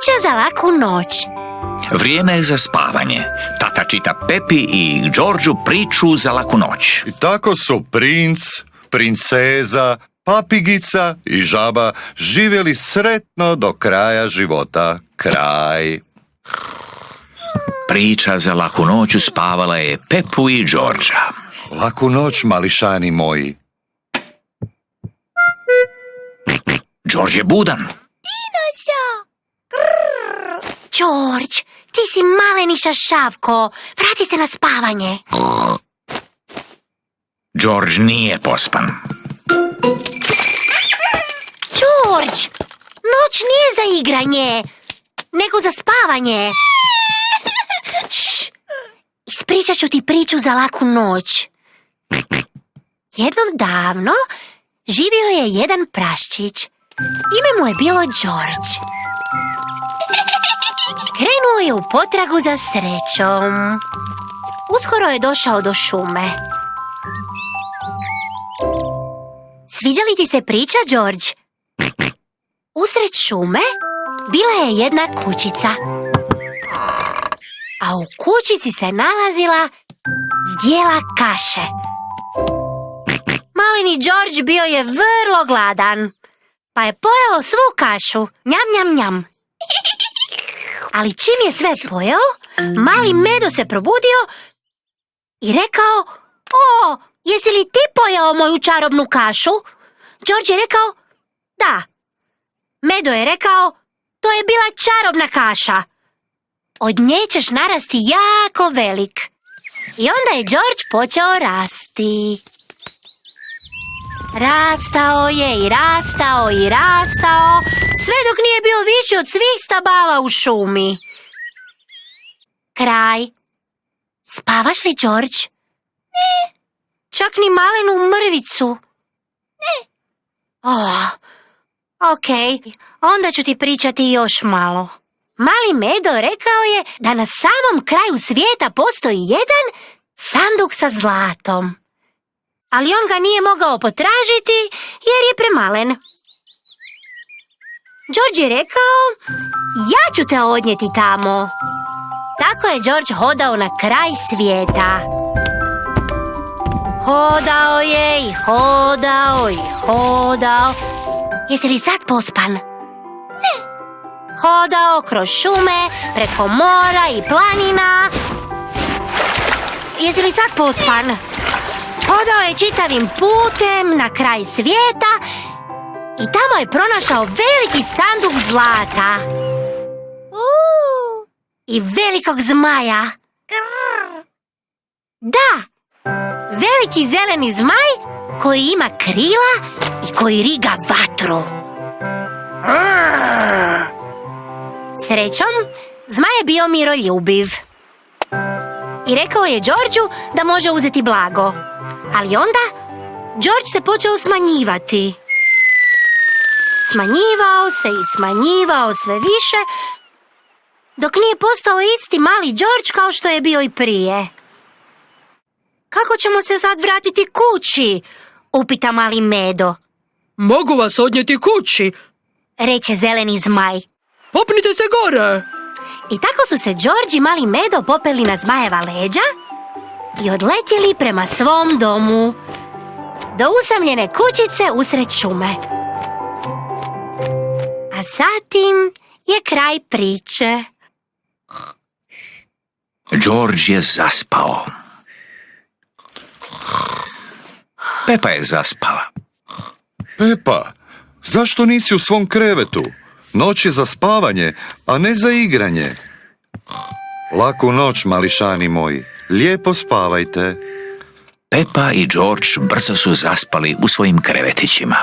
Priča za laku noć. Vrijeme je za spavanje. Tata čita Pepi i Đorđu priču za laku noć. I tako su princ, princeza, papigica i žaba živjeli sretno do kraja života. Kraj. Priča za laku noć uspavala je Pepu i Đorđa. Laku noć, mališani moji. Đorđ je budan. Đorđ, ti si maleni šašavko. Vrati se na spavanje. Đorđ nije pospan. Đorđ, noć nije za igranje, nego za spavanje. Šš, ispričat ću ti priču za laku noć. Jednom davno živio je jedan praščić. Ime mu je bilo Đorđ. Krenuo je u potragu za srećom. Uskoro je došao do šume. Sviđa li ti se priča, Đorđ? Usred šume bila je jedna kućica. A u kućici se nalazila zdjela kaše. Maleni Đorđ bio je vrlo gladan, pa je pojeo svu kašu. Njam, njam, njam. Ali čim je sve pojeo, mali Medo se probudio i rekao: "O, jesi li ti pojeo moju čarobnu kašu?" Đorđ je rekao: "Da." Medo je rekao: "To je bila čarobna kaša. Od nje ćeš narasti jako velik." I onda je Đorđ počeo rasti. Rastao je i rastao i rastao, sve dok nije bio viši od svih stabala u šumi. Kraj. Spavaš li, Đorđ? Ne. Čak ni malenu mrvicu? Ne. Oh, okej, onda ću ti pričati još malo. Mali Medo rekao je da na samom kraju svijeta postoji jedan sanduk sa zlatom. Ali on ga nije mogao potražiti jer je premalen. Đorđ je rekao: "Ja ću te odnijeti tamo." Tako je Đorđ hodao na kraj svijeta. Hodao je i hodao i hodao. Jesi li sad pospan? Ne. Hodao kroz šume, preko mora i planina. Jesi li sad pospan? Hodao je čitavim putem na kraj svijeta i tamo je pronašao veliki sanduk zlata. I velikog zmaja. Da, veliki zeleni zmaj koji ima krila i koji riga vatru. Srećom, zmaj je bio miroljubiv i rekao je Đorđu da može uzeti blago. Ali onda Đorđ se počeo smanjivati. Smanjivao se i smanjivao sve više, dok nije postao isti mali Đorđ kao što je bio i prije. "Kako ćemo se sad vratiti kući?" upita mali Medo. "Mogu vas odnijeti kući," reče zeleni zmaj. "Popnite se gore." I tako su se Đorđ i mali Medo popeli na zmajeva leđa i odletjeli prema svom domu, do usamljene kućice usred šume. A zatim je kraj priče. Đorđ je zaspao. Pepa je zaspala. Pepa, zašto nisi u svom krevetu? Noć je za spavanje, a ne za igranje. Laku noć, mališani moji. Lijepo spavajte. Pepa i Đorđ brzo su zaspali u svojim krevetićima.